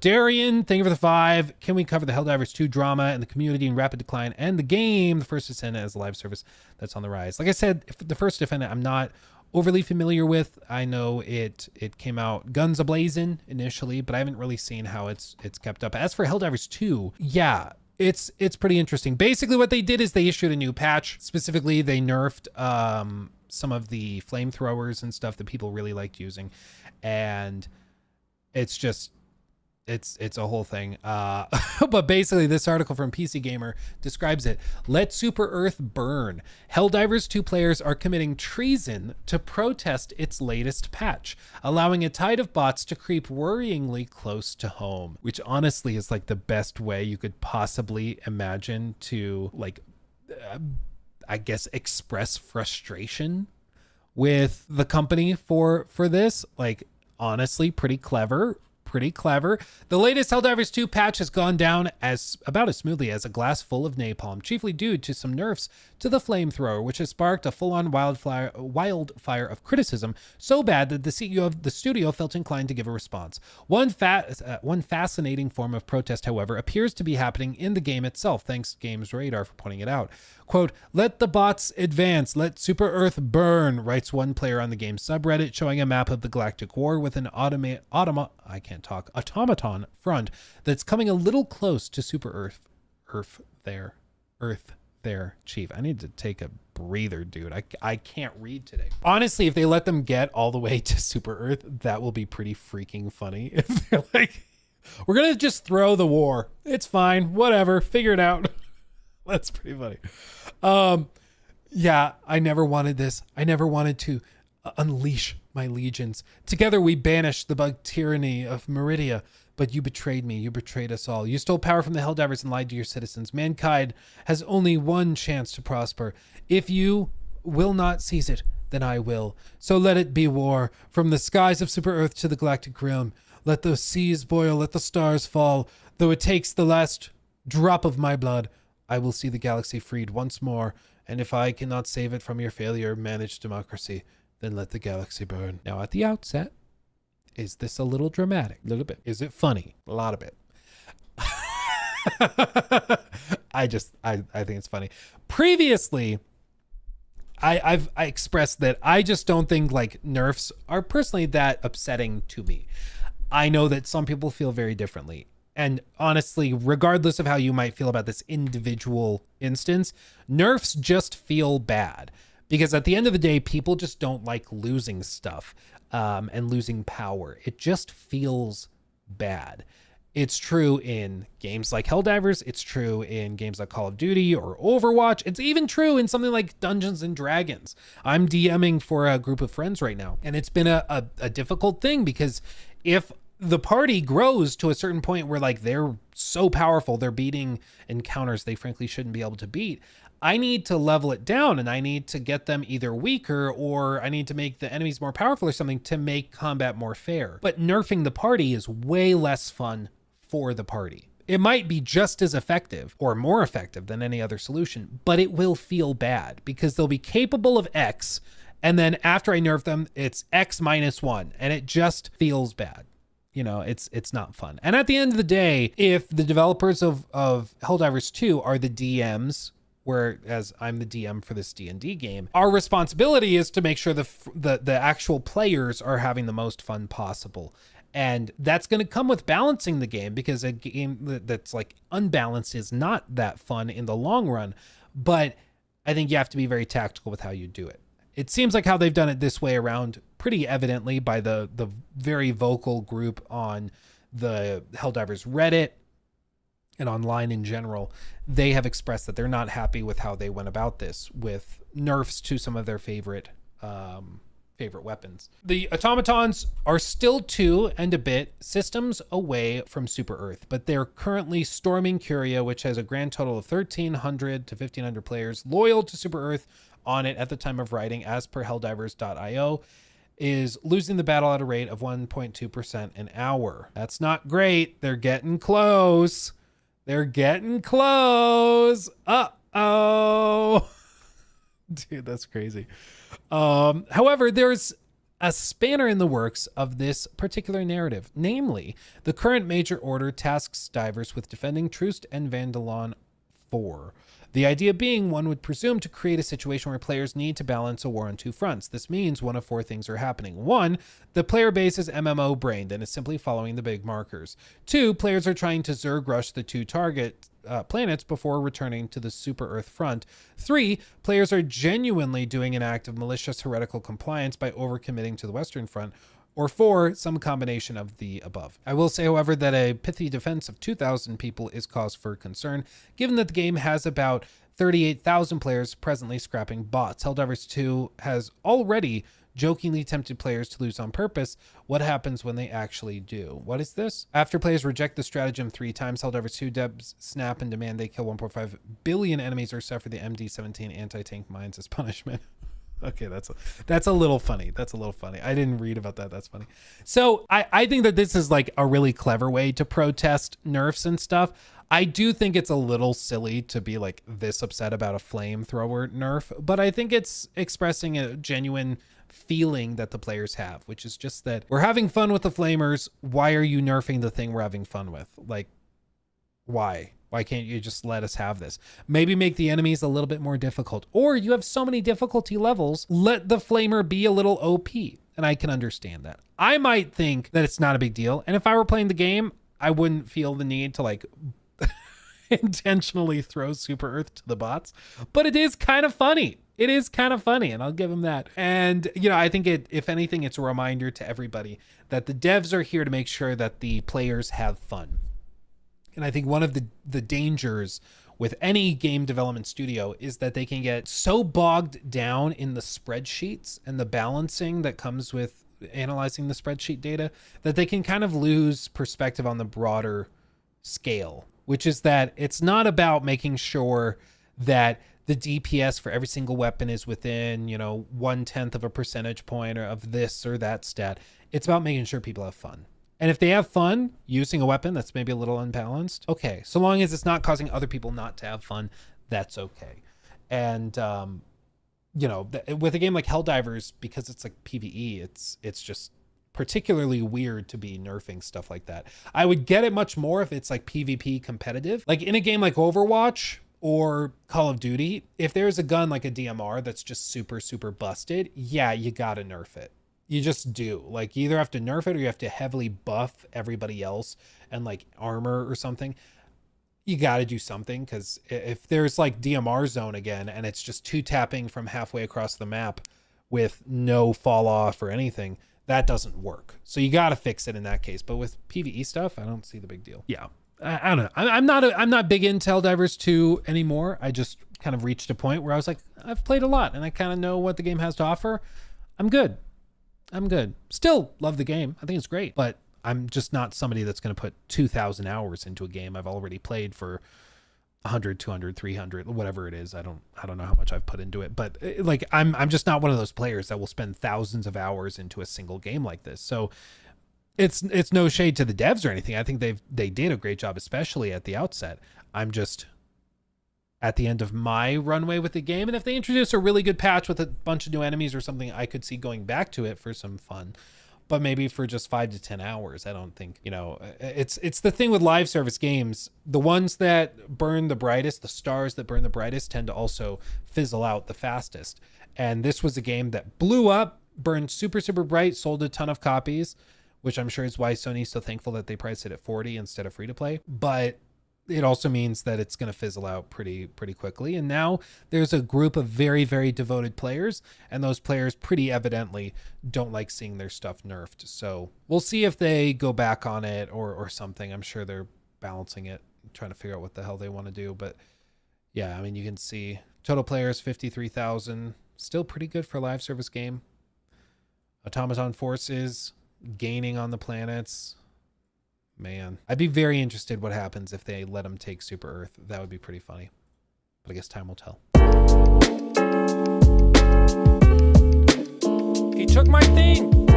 Darian, thank you for the 5. Can we cover the Helldivers 2 drama and the community in rapid decline and the game, the first descendant, as a live service that's on the rise? Like I said, if the first descendant I'm not overly familiar with. I know it came out guns a-blazing initially, but I haven't really seen how it's kept up. As for Helldivers 2, yeah, it's pretty interesting. Basically what they did is they issued a new patch. Specifically, they nerfed some of the flamethrowers and stuff that people really liked using, and it's just it's a whole thing. But basically this article from PC Gamer describes it. Let Super Earth burn. Helldivers 2 players are committing treason to protest its latest patch, allowing a tide of bots to creep worryingly close to home, which honestly is like the best way you could possibly imagine to like, I guess, express frustration with the company for this. Like, honestly, pretty clever. The latest Helldivers 2 patch has gone down about as smoothly as a glass full of napalm, chiefly due to some nerfs to the flamethrower, which has sparked a full-on wildfire of criticism so bad that the CEO of the studio felt inclined to give a response. One fascinating form of protest, however, appears to be happening in the game itself, thanks to Games Radar for pointing it out. Quote, "Let the bots advance, let Super Earth burn," writes one player on the game subreddit, showing a map of the Galactic War with an automaton front that's coming a little close to Super Earth there. Chief, I need to take a breather, dude. I can't read today. Honestly, if they let them get all the way to Super Earth, that will be pretty freaking funny. If they're like, we're gonna just throw the war, it's fine, whatever, figure it out. That's pretty funny. Yeah, I never wanted this. I never wanted to unleash my legions. Together we banished the bug tyranny of Meridia, but you betrayed me. You betrayed us all. You stole power from the Helldivers and lied to your citizens. Mankind has only one chance to prosper. If you will not seize it, then I will. So let it be war. From the skies of Super Earth to the galactic realm. Let the seas boil, let the stars fall. Though it takes the last drop of my blood, I will see the galaxy freed once more, and if I cannot save it from your failure, manage democracy, then let the galaxy burn. Now, at the outset, is this a little dramatic? A little bit. Is it funny? A lot of it. I think it's funny. Previously, I expressed that I just don't think like nerfs are personally that upsetting to me. I know that some people feel very differently. And honestly, regardless of how you might feel about this individual instance, nerfs just feel bad because at the end of the day, people just don't like losing stuff and losing power. It just feels bad. It's true in games like Helldivers. It's true in games like Call of Duty or Overwatch. It's even true in something like Dungeons and Dragons. I'm DMing for a group of friends right now, and it's been a difficult thing because if the party grows to a certain point where like they're so powerful, they're beating encounters they frankly shouldn't be able to beat, I need to level it down and I need to get them either weaker or I need to make the enemies more powerful or something to make combat more fair. But nerfing the party is way less fun for the party. It might be just as effective or more effective than any other solution, but it will feel bad because they'll be capable of X, and then after I nerf them, it's X minus 1, and it just feels bad. You know, it's not fun. And at the end of the day, if the developers of Helldivers 2 are the DMs, whereas I'm the DM for this D&D game, our responsibility is to make sure the actual players are having the most fun possible. And that's going to come with balancing the game, because a game that's like unbalanced is not that fun in the long run. But I think you have to be very tactical with how you do it. It seems like how they've done it this way around pretty evidently by the very vocal group on the Helldivers Reddit and online in general. They have expressed that they're not happy with how they went about this with nerfs to some of their favorite weapons. The automatons are still 2 and a bit systems away from Super Earth, but they're currently storming Curia, which has a grand total of 1,300 to 1,500 players loyal to Super Earth on it at the time of writing, as per Helldivers.io, is losing the battle at a rate of 1.2% an hour. That's not great. They're getting close. They're getting close. Uh-oh. Dude, that's crazy. However, there's a spanner in the works of this particular narrative. Namely, the current major order tasks divers with defending Troost and Vandalon 4. The idea being, one would presume, to create a situation where players need to balance a war on two fronts. This means one of four things are happening. 1, the player base is MMO brained and is simply following the big markers. 2, players are trying to Zerg rush the two target planets before returning to the Super Earth front. 3, players are genuinely doing an act of malicious heretical compliance by overcommitting to the Western front. Or 4, some combination of the above. I will say, however, that a pithy defense of 2,000 people is cause for concern, given that the game has about 38,000 players presently scrapping bots. Helldivers 2 has already jokingly tempted players to lose on purpose. What happens when they actually do? What is this? After players reject the stratagem 3 times, Helldivers 2 devs snap and demand they kill 1.5 billion enemies or suffer the MD-17 anti-tank mines as punishment. Okay, that's a little funny. That's a little funny. I didn't read about that. That's funny. So I think that this is like a really clever way to protest nerfs and stuff. I do think it's a little silly to be like this upset about a flamethrower nerf, but I think it's expressing a genuine feeling that the players have, which is just that we're having fun with the flamers. Why are you nerfing the thing we're having fun with? Like, why? Why can't you just let us have this? Maybe make the enemies a little bit more difficult. Or you have so many difficulty levels, let the flamer be a little OP. And I can understand that. I might think that it's not a big deal. And if I were playing the game, I wouldn't feel the need to like intentionally throw Super Earth to the bots. But it is kind of funny. It is kind of funny, and I'll give them that. And, you know, I think if anything, it's a reminder to everybody that the devs are here to make sure that the players have fun. And I think one of the dangers with any game development studio is that they can get so bogged down in the spreadsheets and the balancing that comes with analyzing the spreadsheet data that they can kind of lose perspective on the broader scale, which is that it's not about making sure that the DPS for every single weapon is within, 1/10 of a percentage point or of this or that stat. It's about making sure people have fun. And if they have fun using a weapon that's maybe a little unbalanced, okay. So long as it's not causing other people not to have fun, that's okay. And, with a game like Helldivers, because it's like PvE, it's just particularly weird to be nerfing stuff like that. I would get it much more if it's like PvP competitive. Like in a game like Overwatch or Call of Duty, if there's a gun like a DMR that's just super, super busted, yeah, you gotta nerf it. You just do. Like, you either have to nerf it or you have to heavily buff everybody else and like armor or something. You got to do something, because if there's like DMR zone again and it's just 2-tapping from halfway across the map with no fall off or anything, that doesn't work. So you got to fix it in that case. But with PvE stuff, I don't see the big deal. Yeah. I don't know. I'm not big into Helldivers 2 anymore. I just kind of reached a point where I was like, I've played a lot and I kind of know what the game has to offer. I'm good. Still love the game. I think it's great, but I'm just not somebody that's going to put 2,000 hours into a game I've already played for 100, 200, 300, whatever it is. I don't know how much I've put into it, but like, I'm just not one of those players that will spend thousands of hours into a single game like this. So it's no shade to the devs or anything. I think they did a great job, especially at the outset. I'm just at the end of my runway with the game. And if they introduce a really good patch with a bunch of new enemies or something, I could see going back to it for some fun, but maybe for just 5 to 10 hours. I don't think, it's the thing with live service games. The ones that burn the brightest, the stars that burn the brightest, tend to also fizzle out the fastest. And this was a game that blew up, burned super, super bright, sold a ton of copies, which I'm sure is why Sony's so thankful that they priced it at $40 instead of free to play. But it also means that it's going to fizzle out pretty quickly. And now there's a group of very, very devoted players, and those players pretty evidently don't like seeing their stuff nerfed. So we'll see if they go back on it or something. I'm sure they're balancing it, trying to figure out what the hell they want to do. But yeah, I mean, you can see total players, 53,000, still pretty good for a live service game. Automaton forces gaining on the planets. Man, I'd be very interested what happens if they let him take Super Earth. That would be pretty funny. But I guess time will tell. He took my thing.